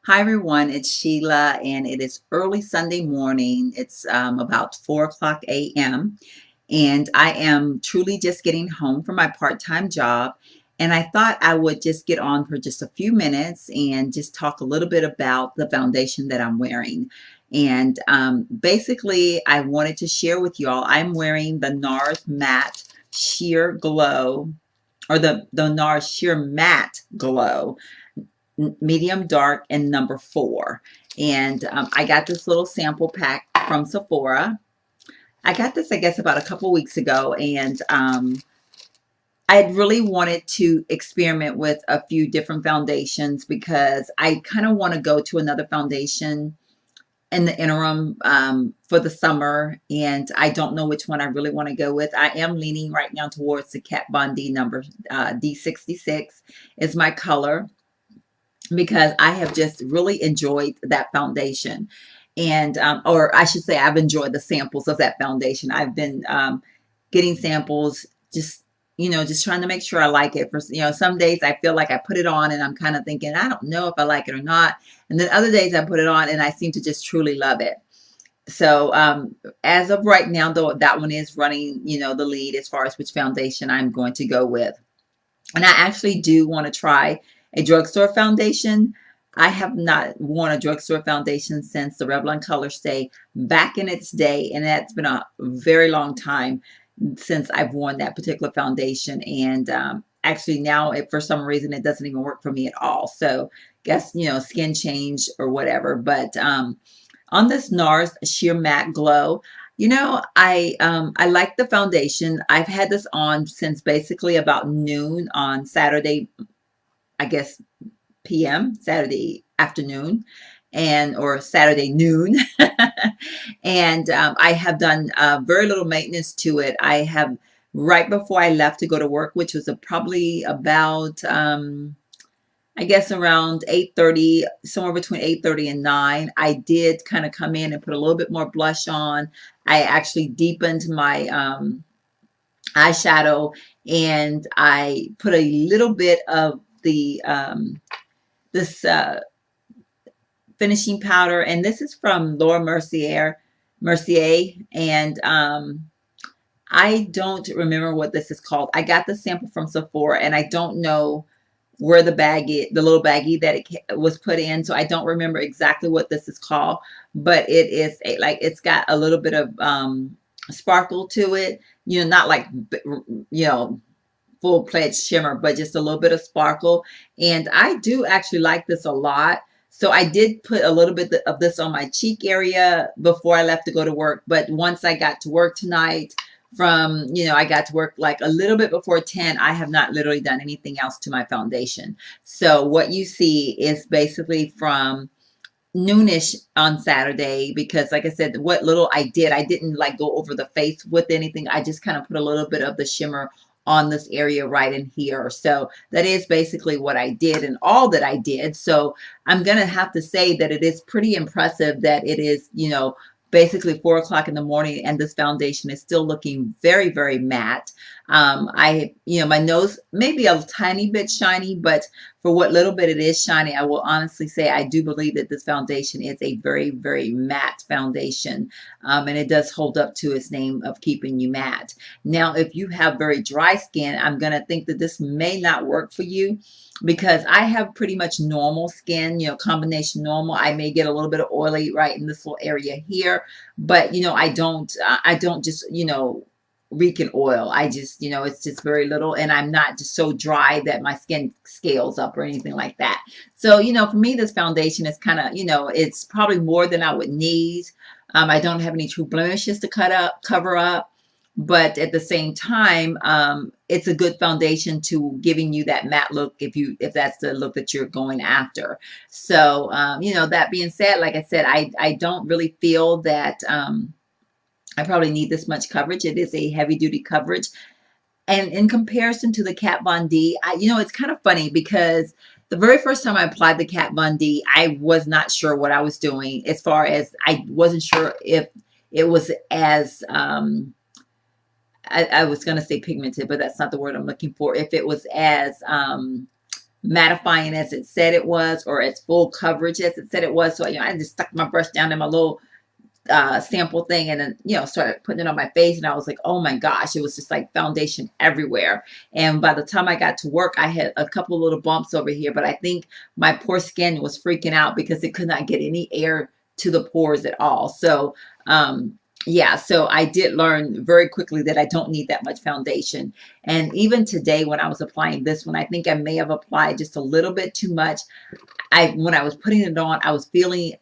Hi everyone, it's Sheila and it is early Sunday morning. It's about 4 o'clock a.m. and I am truly just getting home from my part-time job. And I thought I would just get on for just a few minutes and just talk a little bit about the foundation that I'm wearing. And basically, I wanted to share with y'all, I'm wearing the Nars Matte Sheer Glow, or the Nars Sheer Matte Glow medium dark and number 4. And I got this little sample pack from Sephora. I got this, I guess, about a couple weeks ago, and I had really wanted to experiment with a few different foundations because I kind of want to go to another foundation in the interim for the summer, and I don't know which one I really want to go with. I am leaning right now towards the Kat Von D number D66 is my color, because I have just really enjoyed that foundation. And, or I should say, I've enjoyed the samples of that foundation. I've been getting samples, just, just trying to make sure I like it. For, some days I feel like I put it on and I'm kind of thinking, I don't know if I like it or not. And then other days I put it on and I seem to just truly love it. So as of right now, though, that one is running, the lead as far as which foundation I'm going to go with. And I actually do want to try a drugstore foundation. I have not worn a drugstore foundation since the Revlon Color Stay back in its day, and that's been a very long time since I've worn that particular foundation. And actually now, for some reason, it doesn't even work for me at all. So guess, skin change or whatever. But on this NARS Sheer Matte Glow, I like the foundation. I've had this on since basically about noon on Saturday, I guess PM, Saturday afternoon, and or Saturday noon. And I have done very little maintenance to it. I have, right before I left to go to work, which was probably about I guess around 8:30, somewhere between 8:30 and 9, I did kind of come in and put a little bit more blush on. I actually deepened my eyeshadow, and I put a little bit of the this finishing powder, and this is from Laura Mercier, and I don't remember what this is called. I got the sample from Sephora, and I don't know where the baggie, the little baggie that it was put in. So I don't remember exactly what this is called, but it is it's got a little bit of sparkle to it. Not like, full-fledged shimmer, but just a little bit of sparkle. And I do actually like this a lot. So I did put a little bit of this on my cheek area before I left to go to work. But once I got to work tonight, I got to work like a little bit before 10. I have not literally done anything else to my foundation. So what you see is basically from noonish on Saturday, because like I said, what little I didn't like go over the face with anything. I just kind of put a little bit of the shimmer on this area right in here. So that is basically what I did and all that I did. So I'm going to have to say that it is pretty impressive that it is, basically 4 o'clock in the morning and this foundation is still looking very, very matte. My nose may be a tiny bit shiny, but for what little bit it is shiny, I will honestly say I do believe that this foundation is a very, very matte foundation. And it does hold up to its name of keeping you matte. Now, if you have very dry skin, I'm going to think that this may not work for you, because I have pretty much normal skin, combination normal. I may get a little bit of oily right in this little area here, but I don't just, reek in oil. I just, it's just very little, and I'm not just so dry that my skin scales up or anything like that. So, for me, this foundation is kind of, it's probably more than I would need. I don't have any true blemishes to cover up. But at the same time, it's a good foundation to giving you that matte look if that's the look that you're going after. So, that being said, like I said, I don't really feel that I probably need this much coverage. It is a heavy duty coverage. And in comparison to the Kat Von D, it's kind of funny because the very first time I applied the Kat Von D, I was not sure what I was doing, as far as I wasn't sure if it was as, I was going to say pigmented, but that's not the word I'm looking for. If it was as mattifying as it said it was, or as full coverage as it said it was. So, I just stuck my brush down in my little sample thing, and then started putting it on my face, and I was like, oh my gosh, it was just like foundation everywhere. And by the time I got to work, I had a couple little bumps over here, but I think my poor skin was freaking out because it could not get any air to the pores at all. So yeah, so I did learn very quickly that I don't need that much foundation. And even today when I was applying this one, I think I may have applied just a little bit too much. When I was putting it on, I was feeling,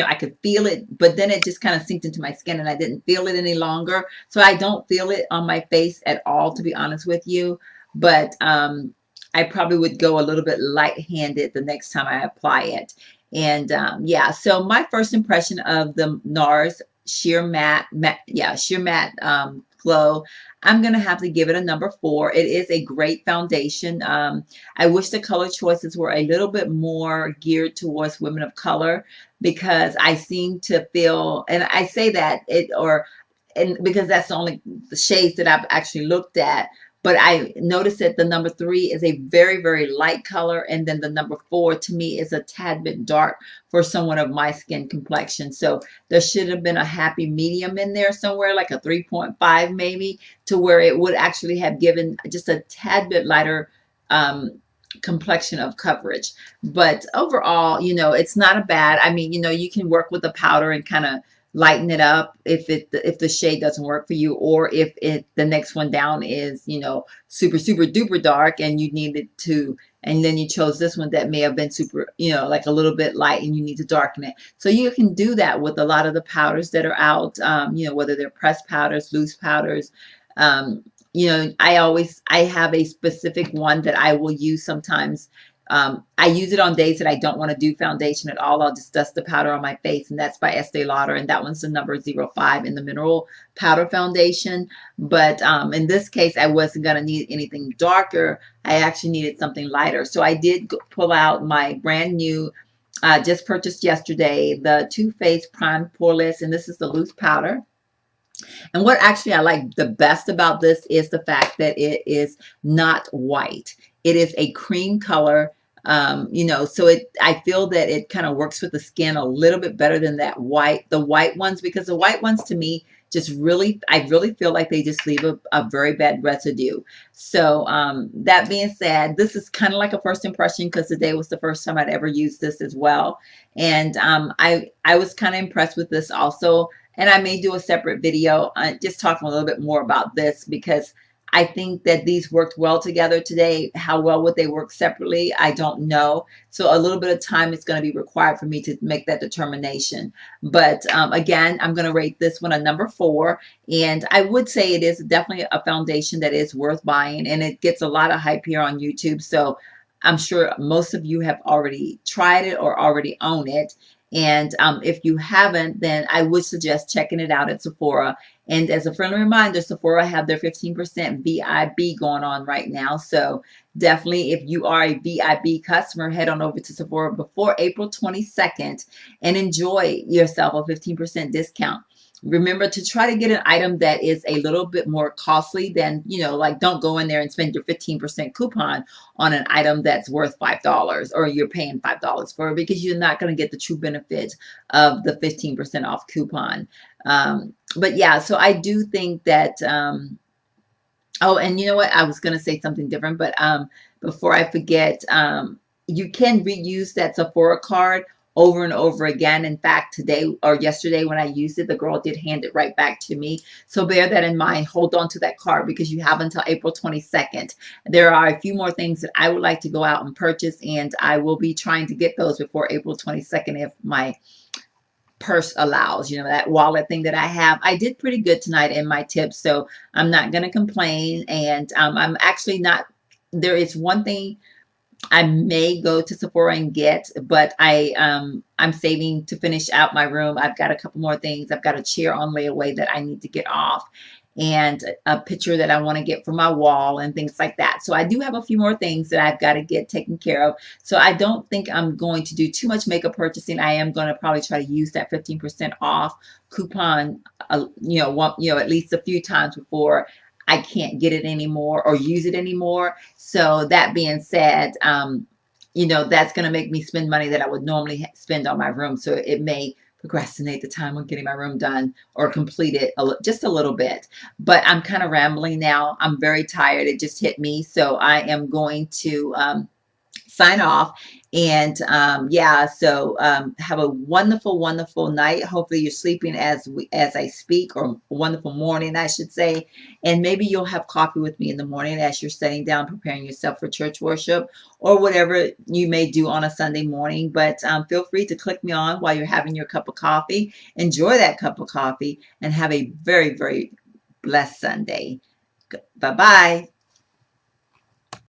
I could feel it, but then it just kind of sinked into my skin and I didn't feel it any longer. So I don't feel it on my face at all, to be honest with you. But I probably would go a little bit light-handed the next time I apply it. And yeah, so my first impression of the Nars sheer matte glow, I'm gonna have to give it a number 4. It is a great foundation. I wish the color choices were a little bit more geared towards women of color, because I seem to feel, and I say that and because that's the only shades that I've actually looked at. But I noticed that the number 3 is a very, very light color. And then the number 4 to me is a tad bit dark for someone of my skin complexion. So there should have been a happy medium in there somewhere, like a 3.5 maybe, to where it would actually have given just a tad bit lighter complexion of coverage. But overall, it's not a bad, I mean, you can work with the powder and kind of lighten it up if the shade doesn't work for you, or if the next one down is super duper dark and you needed to, and then you chose this one that may have been super like a little bit light and you need to darken it. So you can do that with a lot of the powders that are out, whether they're pressed powders, loose powders. I have a specific one that I will use sometimes. I use it on days that I don't want to do foundation at all. I'll just dust the powder on my face, and that's by Estee Lauder, and that one's the number 05 in the mineral powder foundation. But in this case, I wasn't going to need anything darker. I actually needed something lighter. So I did pull out my brand new, just purchased yesterday, the Too Faced Prime Poreless, and this is the loose powder. And what actually I like the best about this is the fact that it is not white. It is a cream color. So I feel that it kind of works with the skin a little bit better than the white ones, because the white ones to me I really feel like they just leave a very bad residue. So that being said, this is kind of like a first impression, because today was the first time I'd ever used this as well. And I was kind of impressed with this also. And I may do a separate video just talking a little bit more about this, because I think that these worked well together today. How well would they work separately? I don't know. So a little bit of time is going to be required for me to make that determination. But again, I'm going to rate this one a number 4. And I would say it is definitely a foundation that is worth buying. And it gets a lot of hype here on YouTube. So I'm sure most of you have already tried it or already own it. And if you haven't, then I would suggest checking it out at Sephora. And as a friendly reminder, Sephora have their 15% VIB going on right now. So definitely, if you are a VIB customer, head on over to Sephora before April 22nd and enjoy yourself a 15% discount. Remember to try to get an item that is a little bit more costly than, like don't go in there and spend your 15% coupon on an item that's worth $5 or you're paying $5 for it, because you're not going to get the true benefit of the 15% off coupon. But yeah, so I do think that, oh, and you know what? I was going to say something different, but before I forget, you can reuse that Sephora card over and over again. In fact, today or yesterday when I used it, the girl did hand it right back to me. So bear that in mind. Hold on to that card, because you have until April 22nd. There are a few more things that I would like to go out and purchase, and I will be trying to get those before April 22nd if my purse allows. That wallet thing that I have, I did pretty good tonight in my tips, so I'm not going to complain. And I'm actually not, there is one thing I may go to Sephora and get, but I'm saving to finish out my room. I've got a couple more things. I've got a chair on layaway that I need to get off, and a picture that I want to get for my wall and things like that. So I do have a few more things that I've got to get taken care of. So I don't think I'm going to do too much makeup purchasing. I am going to probably try to use that 15% off coupon, at least a few times before I can't get it anymore or use it anymore. So that being said, that's going to make me spend money that I would normally spend on my room. So it may procrastinate the time on getting my room done or complete it just a little bit. But I'm kind of rambling now. I'm very tired. It just hit me. So I am going to sign off. And yeah, so have a wonderful, wonderful night. Hopefully you're sleeping as I speak, or a wonderful morning, I should say. And maybe you'll have coffee with me in the morning as you're sitting down, preparing yourself for church worship or whatever you may do on a Sunday morning. But feel free to click me on while you're having your cup of coffee. Enjoy that cup of coffee and have a very, very blessed Sunday. Bye-bye.